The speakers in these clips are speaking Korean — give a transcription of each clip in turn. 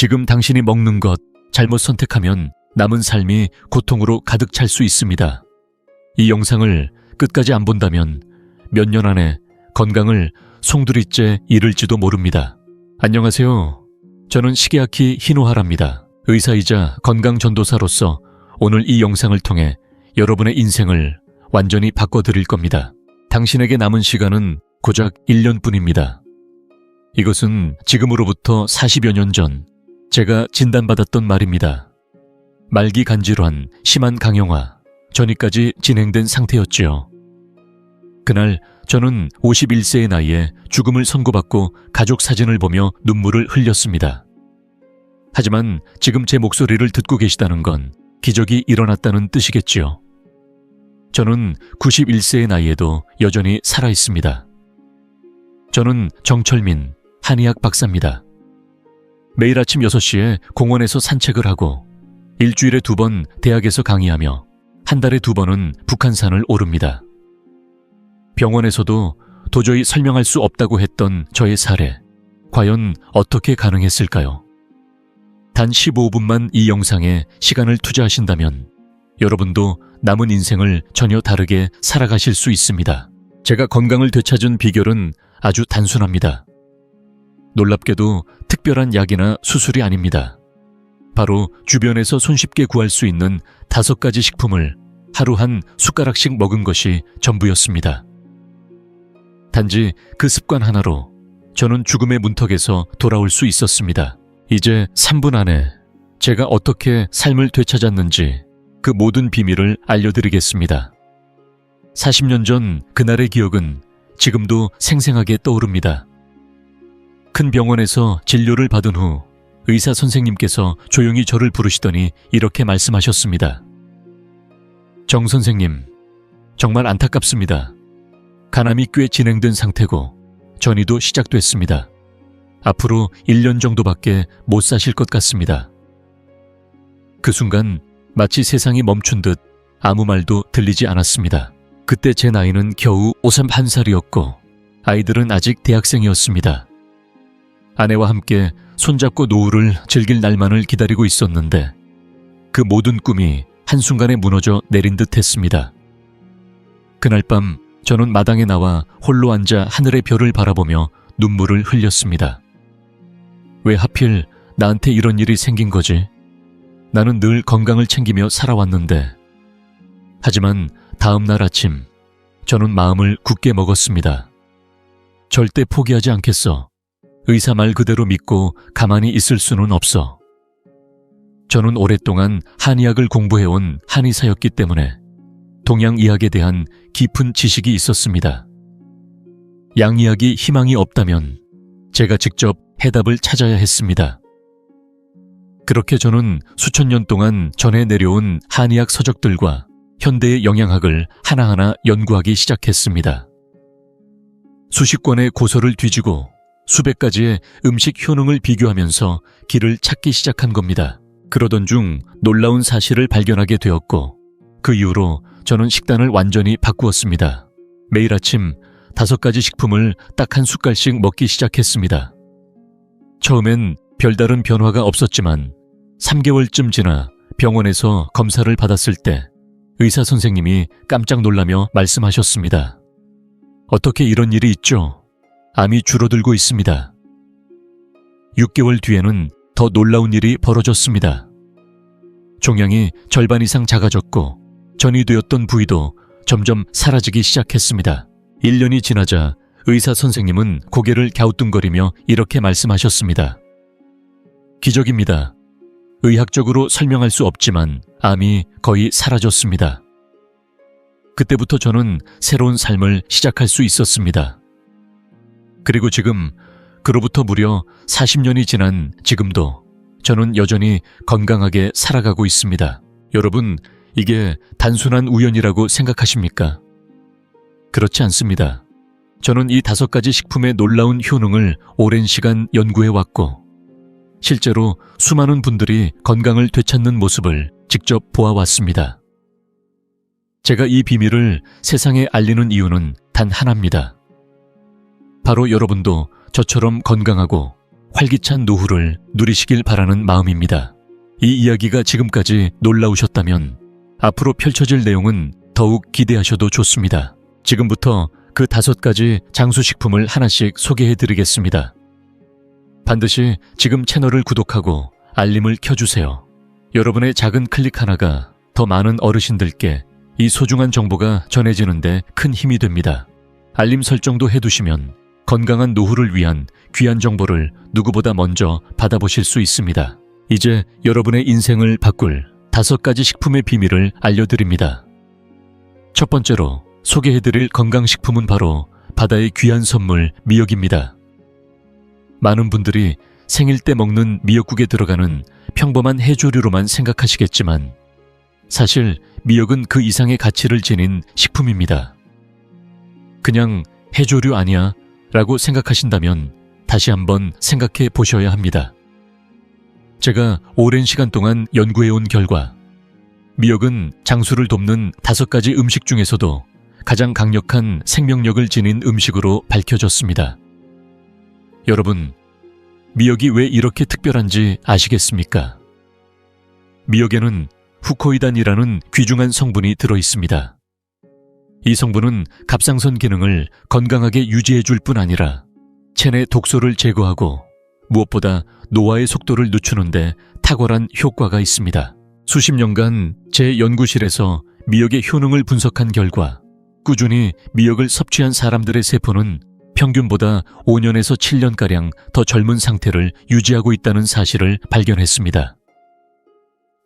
지금 당신이 먹는 것 잘못 선택하면 남은 삶이 고통으로 가득 찰 수 있습니다. 이 영상을 끝까지 안 본다면 몇 년 안에 건강을 송두리째 잃을지도 모릅니다. 안녕하세요. 저는 시게아키 히노하라입니다. 의사이자 건강전도사로서 오늘 이 영상을 통해 여러분의 인생을 완전히 바꿔드릴 겁니다. 당신에게 남은 시간은 고작 1년뿐입니다. 이것은 지금으로부터 40여 년 전 제가 진단받았던 말입니다. 말기 간질환, 심한 강영화, 전이까지 진행된 상태였지요. 그날 저는 51세의 나이에 죽음을 선고받고 가족 사진을 보며 눈물을 흘렸습니다. 하지만 지금 제 목소리를 듣고 계시다는 건 기적이 일어났다는 뜻이겠지요. 저는 91세의 나이에도 여전히 살아있습니다. 저는 정철민, 한의학 박사입니다. 매일 아침 6시에 공원에서 산책을 하고 일주일에 2번 대학에서 강의하며 한 달에 2번은 북한산을 오릅니다. 병원에서도 도저히 설명할 수 없다고 했던 저의 사례, 과연 어떻게 가능했을까요? 단 15분만 이 영상에 시간을 투자하신다면 여러분도 남은 인생을 전혀 다르게 살아가실 수 있습니다. 제가 건강을 되찾은 비결은 아주 단순합니다. 놀랍게도 특별한 약이나 수술이 아닙니다. 바로 주변에서 손쉽게 구할 수 있는 5가지 식품을 하루 한 숟가락씩 먹은 것이 전부였습니다. 단지 그 습관 하나로 저는 죽음의 문턱에서 돌아올 수 있었습니다. 이제 3분 안에 제가 어떻게 삶을 되찾았는지 그 모든 비밀을 알려드리겠습니다. 40년 전 그날의 기억은 지금도 생생하게 떠오릅니다. 큰 병원에서 진료를 받은 후 의사 선생님께서 조용히 저를 부르시더니 이렇게 말씀하셨습니다. 정 선생님, 정말 안타깝습니다. 간암이 꽤 진행된 상태고 전이도 시작됐습니다. 앞으로 1년 정도밖에 못 사실 것 같습니다. 그 순간 마치 세상이 멈춘 듯 아무 말도 들리지 않았습니다. 그때 제 나이는 겨우 51살이었고 아이들은 아직 대학생이었습니다. 아내와 함께 손잡고 노후를 즐길 날만을 기다리고 있었는데 그 모든 꿈이 한순간에 무너져 내린 듯 했습니다. 그날 밤 저는 마당에 나와 홀로 앉아 하늘의 별을 바라보며 눈물을 흘렸습니다. 왜 하필 나한테 이런 일이 생긴 거지? 나는 늘 건강을 챙기며 살아왔는데. 하지만 다음 날 아침 저는 마음을 굳게 먹었습니다. 절대 포기하지 않겠어. 의사 말 그대로 믿고 가만히 있을 수는 없어. 저는 오랫동안 한의학을 공부해온 한의사였기 때문에 동양의학에 대한 깊은 지식이 있었습니다. 양의학이 희망이 없다면 제가 직접 해답을 찾아야 했습니다. 그렇게 저는 수천 년 동안 전해 내려온 한의학 서적들과 현대의 영양학을 하나하나 연구하기 시작했습니다. 수십 권의 고서를 뒤지고 수백 가지의 음식 효능을 비교하면서 길을 찾기 시작한 겁니다. 그러던 중 놀라운 사실을 발견하게 되었고 그 이후로 저는 식단을 완전히 바꾸었습니다. 매일 아침 5가지 식품을 딱 한 숟갈씩 먹기 시작했습니다. 처음엔 별다른 변화가 없었지만 3개월쯤 지나 병원에서 검사를 받았을 때 의사 선생님이 깜짝 놀라며 말씀하셨습니다. 어떻게 이런 일이 있죠? 암이 줄어들고 있습니다. 6개월 뒤에는 더 놀라운 일이 벌어졌습니다. 종양이 절반 이상 작아졌고 전이 되었던 부위도 점점 사라지기 시작했습니다. 1년이 지나자 의사 선생님은 고개를 갸우뚱거리며 이렇게 말씀하셨습니다. 기적입니다. 의학적으로 설명할 수 없지만 암이 거의 사라졌습니다. 그때부터 저는 새로운 삶을 시작할 수 있었습니다. 그리고 지금 그로부터 무려 40년이 지난 지금도 저는 여전히 건강하게 살아가고 있습니다. 여러분, 이게 단순한 우연이라고 생각하십니까? 그렇지 않습니다. 저는 이 5가지 식품의 놀라운 효능을 오랜 시간 연구해왔고 실제로 수많은 분들이 건강을 되찾는 모습을 직접 보아왔습니다. 제가 이 비밀을 세상에 알리는 이유는 단 하나입니다. 바로 여러분도 저처럼 건강하고 활기찬 노후를 누리시길 바라는 마음입니다. 이 이야기가 지금까지 놀라우셨다면 앞으로 펼쳐질 내용은 더욱 기대하셔도 좋습니다. 지금부터 그 5가지 장수식품을 하나씩 소개해드리겠습니다. 반드시 지금 채널을 구독하고 알림을 켜주세요. 여러분의 작은 클릭 하나가 더 많은 어르신들께 이 소중한 정보가 전해지는데 큰 힘이 됩니다. 알림 설정도 해두시면 건강한 노후를 위한 귀한 정보를 누구보다 먼저 받아보실 수 있습니다. 이제 여러분의 인생을 바꿀 5가지 식품의 비밀을 알려드립니다. 첫 번째로 소개해드릴 건강식품은 바로 바다의 귀한 선물 미역입니다. 많은 분들이 생일 때 먹는 미역국에 들어가는 평범한 해조류로만 생각하시겠지만 사실 미역은 그 이상의 가치를 지닌 식품입니다. 그냥 해조류 아니야 라고 생각하신다면 다시 한번 생각해 보셔야 합니다. 제가 오랜 시간 동안 연구해온 결과 미역은 장수를 돕는 5가지 음식 중에서도 가장 강력한 생명력을 지닌 음식으로 밝혀졌습니다. 여러분, 미역이 왜 이렇게 특별한지 아시겠습니까? 미역에는 후코이단이라는 귀중한 성분이 들어있습니다. 이 성분은 갑상선 기능을 건강하게 유지해줄 뿐 아니라 체내 독소를 제거하고 무엇보다 노화의 속도를 늦추는데 탁월한 효과가 있습니다. 수십 년간 제 연구실에서 미역의 효능을 분석한 결과 꾸준히 미역을 섭취한 사람들의 세포는 평균보다 5년에서 7년가량 더 젊은 상태를 유지하고 있다는 사실을 발견했습니다.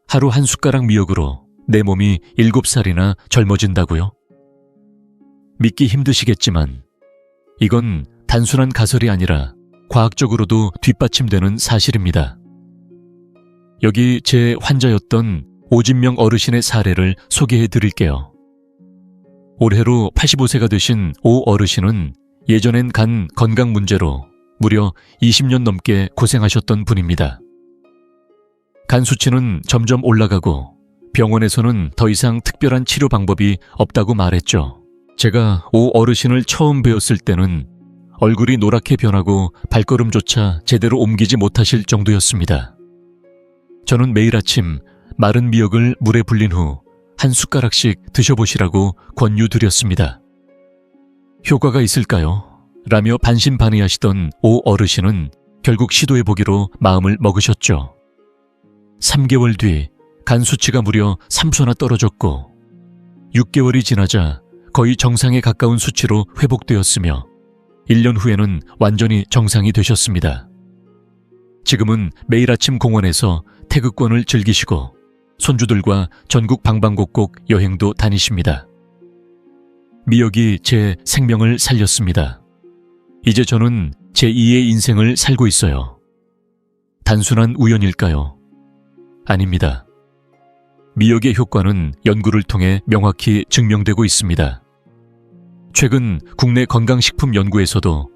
하루 한 숟가락 미역으로 내 몸이 7살이나 젊어진다고요? 믿기 힘드시겠지만 이건 단순한 가설이 아니라 과학적으로도 뒷받침되는 사실입니다. 여기 제 환자였던 오진명 어르신의 사례를 소개해 드릴게요. 올해로 85세가 되신 오 어르신은 예전엔 간 건강 문제로 무려 20년 넘게 고생하셨던 분입니다. 간 수치는 점점 올라가고 병원에서는 더 이상 특별한 치료 방법이 없다고 말했죠. 제가 오 어르신을 처음 뵈었을 때는 얼굴이 노랗게 변하고 발걸음조차 제대로 옮기지 못하실 정도였습니다. 저는 매일 아침 마른 미역을 물에 불린 후 한 숟가락씩 드셔보시라고 권유드렸습니다. 효과가 있을까요? 라며 반신반의하시던 오 어르신은 결국 시도해보기로 마음을 먹으셨죠. 3개월 뒤 간 수치가 무려 3소나 떨어졌고 6개월이 지나자 거의 정상에 가까운 수치로 회복되었으며 1년 후에는 완전히 정상이 되셨습니다. 지금은 매일 아침 공원에서 태극권을 즐기시고 손주들과 전국 방방곡곡 여행도 다니십니다. 미역이 제 생명을 살렸습니다. 이제 저는 제2의 인생을 살고 있어요. 단순한 우연일까요? 아닙니다. 미역의 효과는 연구를 통해 명확히 증명되고 있습니다. 최근 국내 건강식품 연구에서도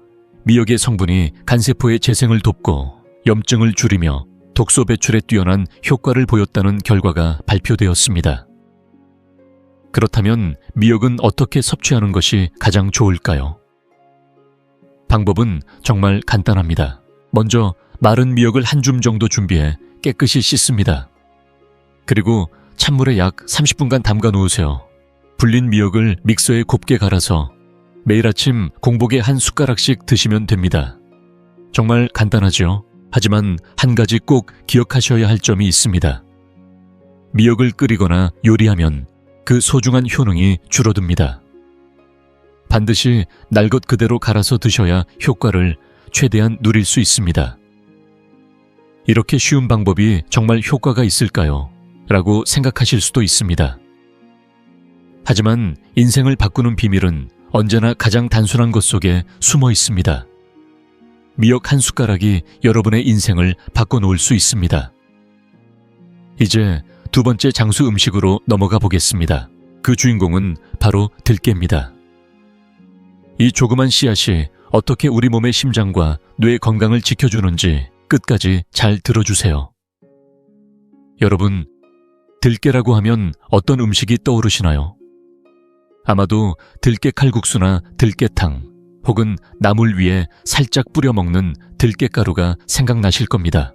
미역의 성분이 간세포의 재생을 돕고 염증을 줄이며 독소 배출에 뛰어난 효과를 보였다는 결과가 발표되었습니다. 그렇다면 미역은 어떻게 섭취하는 것이 가장 좋을까요? 방법은 정말 간단합니다. 먼저 마른 미역을 한 줌 정도 준비해 깨끗이 씻습니다. 그리고 찬물에 약 30분간 담가 놓으세요. 불린 미역을 믹서에 곱게 갈아서 매일 아침 공복에 한 숟가락씩 드시면 됩니다. 정말 간단하죠? 하지만 한 가지 꼭 기억하셔야 할 점이 있습니다. 미역을 끓이거나 요리하면 그 소중한 효능이 줄어듭니다. 반드시 날 것 그대로 갈아서 드셔야 효과를 최대한 누릴 수 있습니다. 이렇게 쉬운 방법이 정말 효과가 있을까요? 라고 생각하실 수도 있습니다. 하지만 인생을 바꾸는 비밀은 언제나 가장 단순한 것 속에 숨어 있습니다. 미역 한 숟가락이 여러분의 인생을 바꿔놓을 수 있습니다. 이제 2번째 장수 음식으로 넘어가 보겠습니다. 그 주인공은 바로 들깨입니다. 이 조그만 씨앗이 어떻게 우리 몸의 심장과 뇌 건강을 지켜주는지 끝까지 잘 들어주세요. 여러분, 들깨라고 하면 어떤 음식이 떠오르시나요? 아마도 들깨 칼국수나 들깨탕 혹은 나물 위에 살짝 뿌려 먹는 들깨가루가 생각나실 겁니다.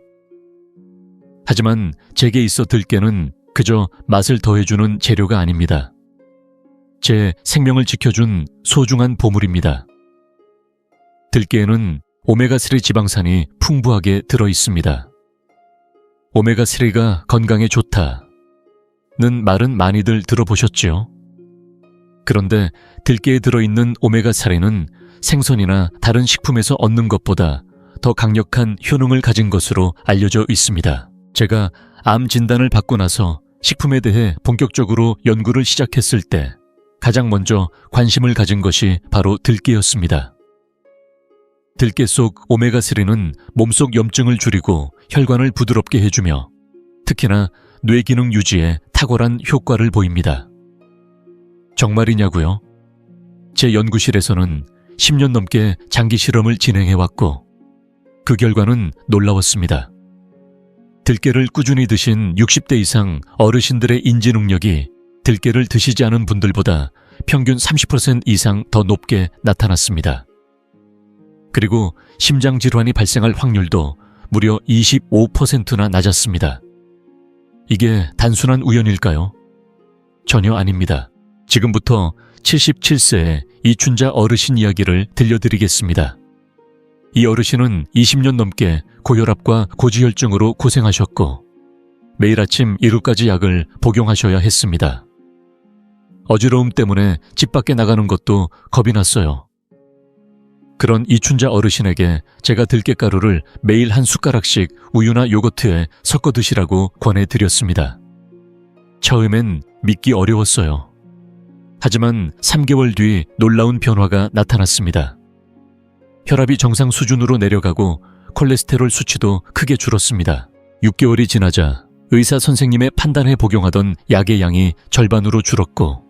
하지만 제게 있어 들깨는 그저 맛을 더해주는 재료가 아닙니다. 제 생명을 지켜준 소중한 보물입니다. 들깨에는 오메가3 지방산이 풍부하게 들어 있습니다. 오메가3가 건강에 좋다는 말은 많이들 들어보셨지요? 그런데 들깨에 들어있는 오메가3는 생선이나 다른 식품에서 얻는 것보다 더 강력한 효능을 가진 것으로 알려져 있습니다. 제가 암 진단을 받고 나서 식품에 대해 본격적으로 연구를 시작했을 때 가장 먼저 관심을 가진 것이 바로 들깨였습니다. 들깨 속 오메가3는 몸속 염증을 줄이고 혈관을 부드럽게 해주며 특히나 뇌 기능 유지에 탁월한 효과를 보입니다. 정말이냐고요? 제 연구실에서는 10년 넘게 장기 실험을 진행해왔고 그 결과는 놀라웠습니다. 들깨를 꾸준히 드신 60대 이상 어르신들의 인지 능력이 들깨를 드시지 않은 분들보다 평균 30% 이상 더 높게 나타났습니다. 그리고 심장질환이 발생할 확률도 무려 25%나 낮았습니다. 이게 단순한 우연일까요? 전혀 아닙니다. 지금부터 77세의 이춘자 어르신 이야기를 들려드리겠습니다. 이 어르신은 20년 넘게 고혈압과 고지혈증으로 고생하셨고 매일 아침 7가지 약을 복용하셔야 했습니다. 어지러움 때문에 집 밖에 나가는 것도 겁이 났어요. 그런 이춘자 어르신에게 제가 들깨가루를 매일 한 숟가락씩 우유나 요거트에 섞어 드시라고 권해드렸습니다. 처음엔 믿기 어려웠어요. 하지만 3개월 뒤 놀라운 변화가 나타났습니다. 혈압이 정상 수준으로 내려가고 콜레스테롤 수치도 크게 줄었습니다. 6개월이 지나자 의사 선생님의 판단에 복용하던 약의 양이 절반으로 줄었고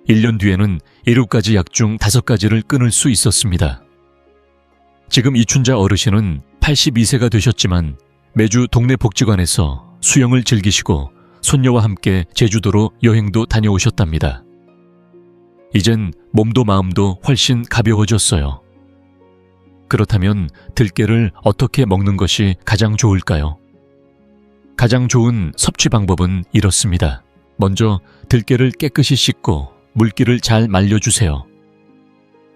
1년 뒤에는 7가지 약 중 5가지를 끊을 수 있었습니다. 지금 이춘자 어르신은 82세가 되셨지만 매주 동네 복지관에서 수영을 즐기시고 손녀와 함께 제주도로 여행도 다녀오셨답니다. 이젠 몸도 마음도 훨씬 가벼워졌어요. 그렇다면 들깨를 어떻게 먹는 것이 가장 좋을까요? 가장 좋은 섭취 방법은 이렇습니다. 먼저 들깨를 깨끗이 씻고 물기를 잘 말려주세요.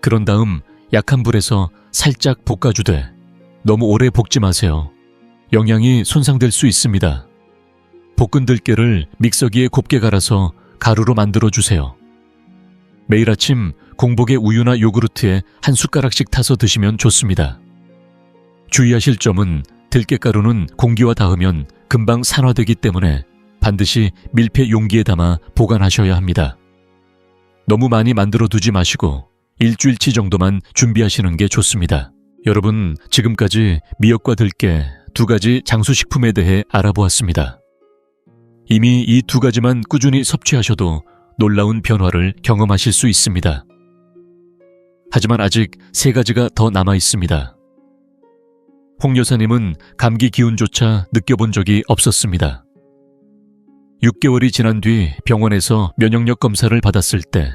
그런 다음 약한 불에서 살짝 볶아주되 너무 오래 볶지 마세요. 영양이 손상될 수 있습니다. 볶은 들깨를 믹서기에 곱게 갈아서 가루로 만들어주세요. 매일 아침 공복에 우유나 요구르트에 한 숟가락씩 타서 드시면 좋습니다. 주의하실 점은 들깨가루는 공기와 닿으면 금방 산화되기 때문에 반드시 밀폐 용기에 담아 보관하셔야 합니다. 너무 많이 만들어 두지 마시고 일주일치 정도만 준비하시는 게 좋습니다. 여러분, 지금까지 미역과 들깨 2가지 장수식품에 대해 알아보았습니다. 이미 이 2가지만 꾸준히 섭취하셔도 놀라운 변화를 경험하실 수 있습니다. 하지만 아직 3가지가 더 남아 있습니다. 홍 여사님은 감기 기운조차 느껴본 적이 없었습니다. 6개월이 지난 뒤 병원에서 면역력 검사를 받았을 때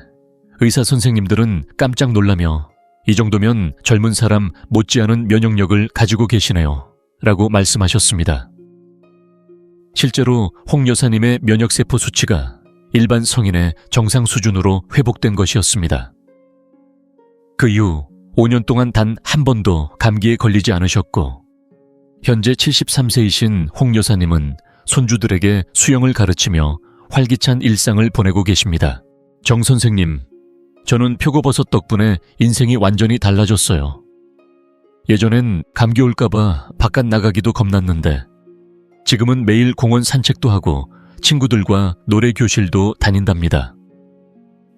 의사 선생님들은 깜짝 놀라며 이 정도면 젊은 사람 못지않은 면역력을 가지고 계시네요 라고 말씀하셨습니다. 실제로 홍 여사님의 면역세포 수치가 일반 성인의 정상 수준으로 회복된 것이었습니다. 그 이후 5년 동안 단 한 번도 감기에 걸리지 않으셨고 현재 73세이신 홍 여사님은 손주들에게 수영을 가르치며 활기찬 일상을 보내고 계십니다. 정 선생님, 저는 표고버섯 덕분에 인생이 완전히 달라졌어요. 예전엔 감기 올까봐 바깥 나가기도 겁났는데 지금은 매일 공원 산책도 하고 친구들과 노래 교실도 다닌답니다.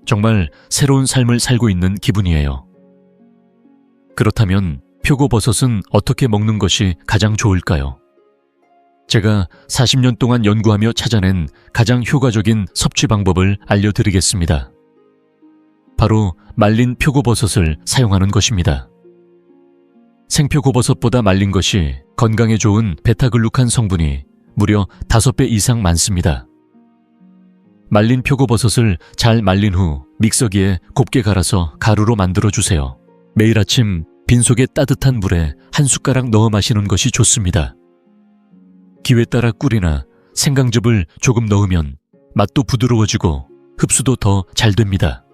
정말 새로운 삶을 살고 있는 기분이에요. 그렇다면 표고버섯은 어떻게 먹는 것이 가장 좋을까요? 제가 40년 동안 연구하며 찾아낸 가장 효과적인 섭취 방법을 알려드리겠습니다. 바로 말린 표고버섯을 사용하는 것입니다. 생표고버섯보다 말린 것이 건강에 좋은 베타글루칸 성분이 무려 5배 이상 많습니다. 말린 표고버섯을 잘 말린 후 믹서기에 곱게 갈아서 가루로 만들어주세요. 매일 아침 빈속에 따뜻한 물에 한 숟가락 넣어 마시는 것이 좋습니다. 기회 따라 꿀이나 생강즙을 조금 넣으면 맛도 부드러워지고 흡수도 더 잘 됩니다.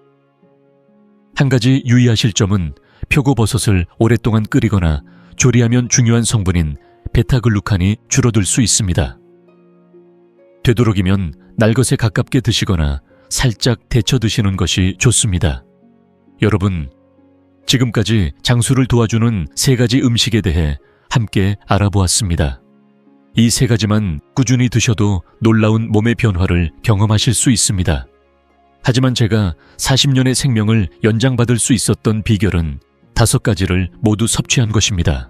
한 가지 유의하실 점은 표고버섯을 오랫동안 끓이거나 조리하면 중요한 성분인 베타글루칸이 줄어들 수 있습니다. 되도록이면 날것에 가깝게 드시거나 살짝 데쳐 드시는 것이 좋습니다. 여러분, 지금까지 장수를 도와주는 3가지 음식에 대해 함께 알아보았습니다. 이 3가지만 꾸준히 드셔도 놀라운 몸의 변화를 경험하실 수 있습니다. 하지만 제가 40년의 생명을 연장받을 수 있었던 비결은 5가지를 모두 섭취한 것입니다.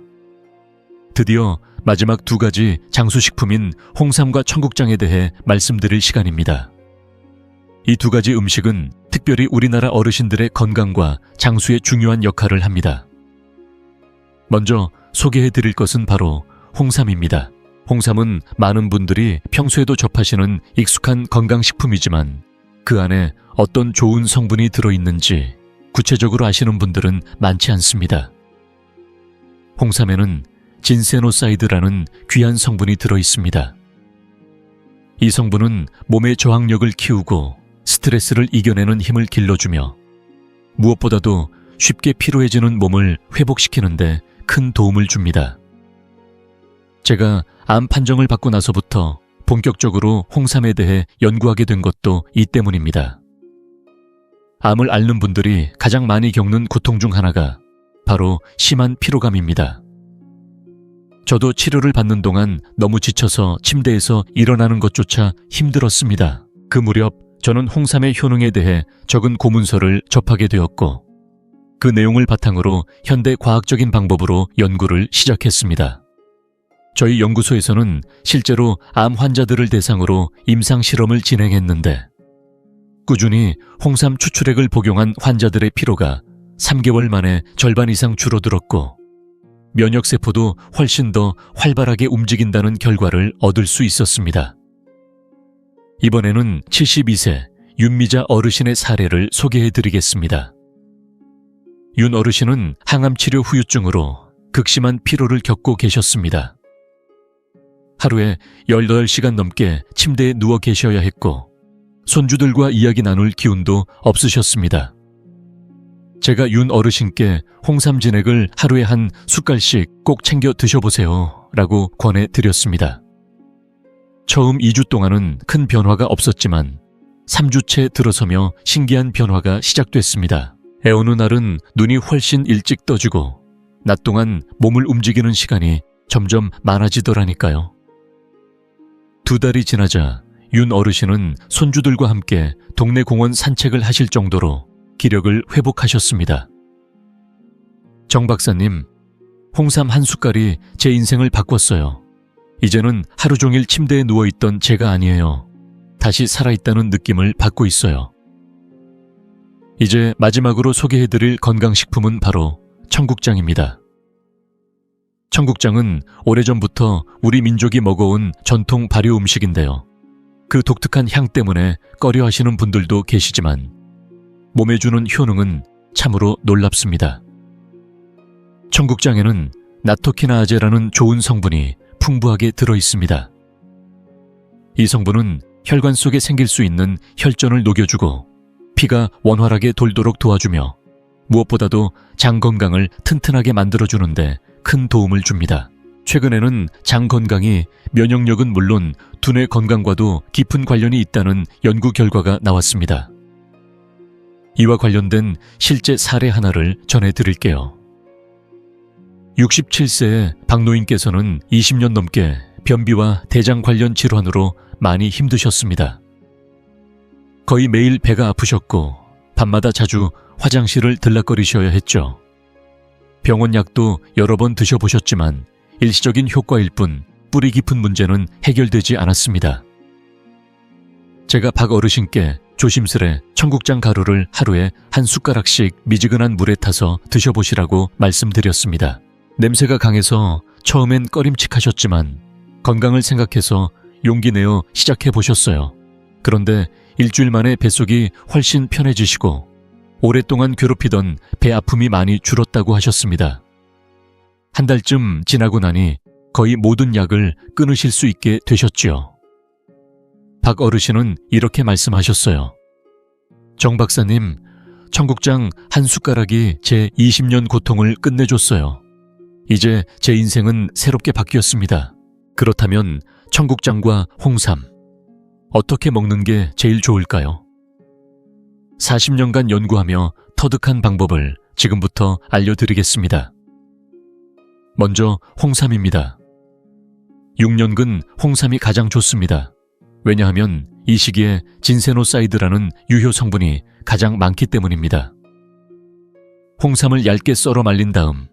드디어 마지막 2가지 장수식품인 홍삼과 청국장에 대해 말씀드릴 시간입니다. 이 2가지 음식은 특별히 우리나라 어르신들의 건강과 장수에 중요한 역할을 합니다. 먼저 소개해 드릴 것은 바로 홍삼입니다. 홍삼은 많은 분들이 평소에도 접하시는 익숙한 건강식품이지만 그 안에 어떤 좋은 성분이 들어있는지 구체적으로 아시는 분들은 많지 않습니다. 홍삼에는 진세노사이드라는 귀한 성분이 들어있습니다. 이 성분은 몸의 저항력을 키우고 스트레스를 이겨내는 힘을 길러주며 무엇보다도 쉽게 피로해지는 몸을 회복시키는데 큰 도움을 줍니다. 제가 암 판정을 받고 나서부터 본격적으로 홍삼에 대해 연구하게 된 것도 이 때문입니다. 암을 앓는 분들이 가장 많이 겪는 고통 중 하나가 바로 심한 피로감입니다. 저도 치료를 받는 동안 너무 지쳐서 침대에서 일어나는 것조차 힘들었습니다. 그 무렵 저는 홍삼의 효능에 대해 적은 고문서를 접하게 되었고 그 내용을 바탕으로 현대 과학적인 방법으로 연구를 시작했습니다. 저희 연구소에서는 실제로 암 환자들을 대상으로 임상 실험을 진행했는데 꾸준히 홍삼 추출액을 복용한 환자들의 피로가 3개월 만에 절반 이상 줄어들었고 면역세포도 훨씬 더 활발하게 움직인다는 결과를 얻을 수 있었습니다. 이번에는 72세 윤미자 어르신의 사례를 소개해드리겠습니다. 윤 어르신은 항암치료 후유증으로 극심한 피로를 겪고 계셨습니다. 하루에 18시간 넘게 침대에 누워 계셔야 했고 손주들과 이야기 나눌 기운도 없으셨습니다. 제가 윤 어르신께 홍삼 진액을 하루에 한 숟갈씩 꼭 챙겨 드셔보세요 라고 권해드렸습니다. 처음 2주 동안은 큰 변화가 없었지만 3주째 들어서며 신기한 변화가 시작됐습니다. 어느 날은 눈이 훨씬 일찍 떠지고 낮 동안 몸을 움직이는 시간이 점점 많아지더라니까요. 2달이 지나자 윤 어르신은 손주들과 함께 동네 공원 산책을 하실 정도로 기력을 회복하셨습니다. 정 박사님, 홍삼 한 숟갈이 제 인생을 바꿨어요. 이제는 하루 종일 침대에 누워있던 제가 아니에요. 다시 살아있다는 느낌을 받고 있어요. 이제 마지막으로 소개해드릴 건강식품은 바로 청국장입니다. 청국장은 오래전부터 우리 민족이 먹어온 전통 발효 음식인데요. 그 독특한 향 때문에 꺼려하시는 분들도 계시지만 몸에 주는 효능은 참으로 놀랍습니다. 청국장에는 나토키나아제라는 좋은 성분이 풍부하게 들어있습니다. 이 성분은 혈관 속에 생길 수 있는 혈전을 녹여주고 피가 원활하게 돌도록 도와주며 무엇보다도 장 건강을 튼튼하게 만들어주는데 큰 도움을 줍니다. 최근에는 장 건강이 면역력은 물론 두뇌 건강과도 깊은 관련이 있다는 연구 결과가 나왔습니다. 이와 관련된 실제 사례 하나를 전해드릴게요. 67세의 박노인께서는 20년 넘게 변비와 대장 관련 질환으로 많이 힘드셨습니다. 거의 매일 배가 아프셨고 밤마다 자주 화장실을 들락거리셔야 했죠. 병원 약도 여러 번 드셔보셨지만 일시적인 효과일 뿐 뿌리 깊은 문제는 해결되지 않았습니다. 제가 박 어르신께 조심스레 청국장 가루를 하루에 한 숟가락씩 미지근한 물에 타서 드셔보시라고 말씀드렸습니다. 냄새가 강해서 처음엔 꺼림칙하셨지만 건강을 생각해서 용기 내어 시작해보셨어요. 그런데 일주일 만에 뱃속이 훨씬 편해지시고 오랫동안 괴롭히던 배 아픔이 많이 줄었다고 하셨습니다. 한 달쯤 지나고 나니 거의 모든 약을 끊으실 수 있게 되셨지요. 박 어르신은 이렇게 말씀하셨어요. 정 박사님, 청국장 한 숟가락이 제 20년 고통을 끝내줬어요. 이제 제 인생은 새롭게 바뀌었습니다. 그렇다면 청국장과 홍삼, 어떻게 먹는 게 제일 좋을까요? 40년간 연구하며 터득한 방법을 지금부터 알려드리겠습니다. 먼저 홍삼입니다. 6년근 홍삼이 가장 좋습니다. 왜냐하면 이 시기에 진세노사이드라는 유효 성분이 가장 많기 때문입니다. 홍삼을 얇게 썰어 말린 다음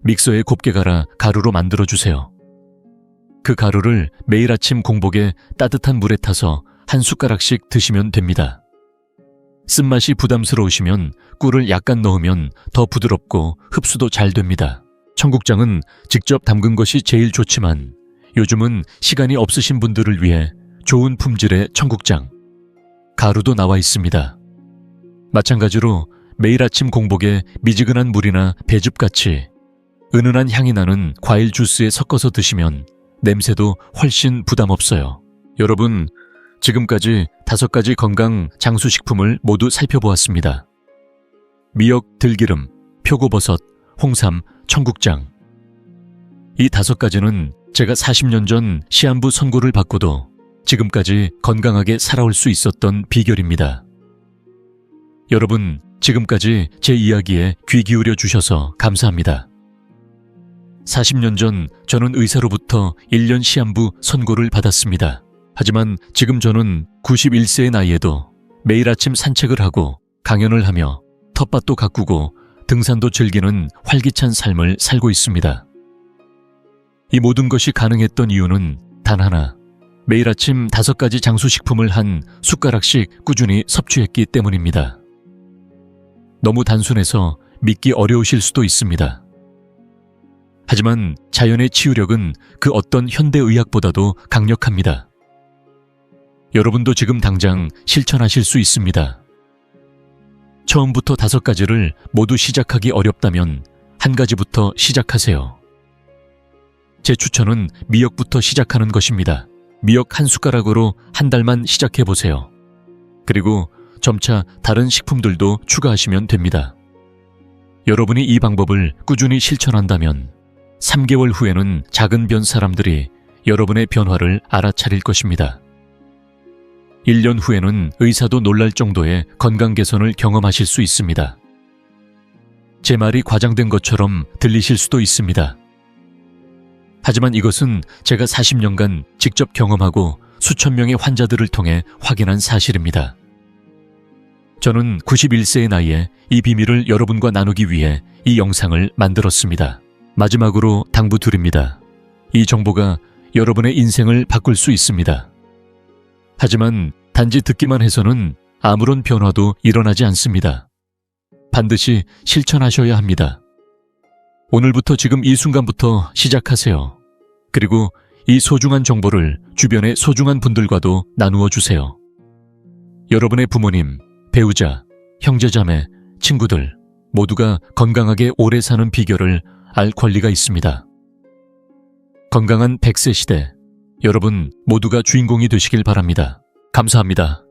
믹서에 곱게 갈아 가루로 만들어주세요. 그 가루를 매일 아침 공복에 따뜻한 물에 타서 한 숟가락씩 드시면 됩니다. 쓴맛이 부담스러우시면 꿀을 약간 넣으면 더 부드럽고 흡수도 잘 됩니다. 청국장은 직접 담근 것이 제일 좋지만 요즘은 시간이 없으신 분들을 위해 좋은 품질의 청국장, 가루도 나와 있습니다. 마찬가지로 매일 아침 공복에 미지근한 물이나 배즙같이 은은한 향이 나는 과일 주스에 섞어서 드시면 냄새도 훨씬 부담 없어요. 여러분, 지금까지 5가지 건강 장수식품을 모두 살펴보았습니다. 미역, 들기름, 표고버섯, 홍삼, 청국장. 이 5가지는 제가 40년 전 시한부 선고를 받고도 지금까지 건강하게 살아올 수 있었던 비결입니다. 여러분, 지금까지 제 이야기에 귀 기울여 주셔서 감사합니다. 40년 전 저는 의사로부터 1년 시한부 선고를 받았습니다. 하지만 지금 저는 91세의 나이에도 매일 아침 산책을 하고 강연을 하며 텃밭도 가꾸고 등산도 즐기는 활기찬 삶을 살고 있습니다. 이 모든 것이 가능했던 이유는 단 하나, 매일 아침 5가지 장수식품을 한 숟가락씩 꾸준히 섭취했기 때문입니다. 너무 단순해서 믿기 어려우실 수도 있습니다. 하지만 자연의 치유력은 그 어떤 현대의학보다도 강력합니다. 여러분도 지금 당장 실천하실 수 있습니다. 처음부터 5가지를 모두 시작하기 어렵다면 한 가지부터 시작하세요. 제 추천은 미역부터 시작하는 것입니다. 미역 한 숟가락으로 한 달만 시작해보세요. 그리고 점차 다른 식품들도 추가하시면 됩니다. 여러분이 이 방법을 꾸준히 실천한다면 3개월 후에는 작은 변 사람들이 여러분의 변화를 알아차릴 것입니다. 1년 후에는 의사도 놀랄 정도의 건강 개선을 경험하실 수 있습니다. 제 말이 과장된 것처럼 들리실 수도 있습니다. 하지만 이것은 제가 40년간 직접 경험하고 수천 명의 환자들을 통해 확인한 사실입니다. 저는 91세의 나이에 이 비밀을 여러분과 나누기 위해 이 영상을 만들었습니다. 마지막으로 당부드립니다. 이 정보가 여러분의 인생을 바꿀 수 있습니다. 하지만 단지 듣기만 해서는 아무런 변화도 일어나지 않습니다. 반드시 실천하셔야 합니다. 오늘부터 지금 이 순간부터 시작하세요. 그리고 이 소중한 정보를 주변의 소중한 분들과도 나누어 주세요. 여러분의 부모님, 배우자, 형제자매, 친구들 모두가 건강하게 오래 사는 비결을 알 권리가 있습니다. 건강한 100세 시대, 여러분 모두가 주인공이 되시길 바랍니다. 감사합니다.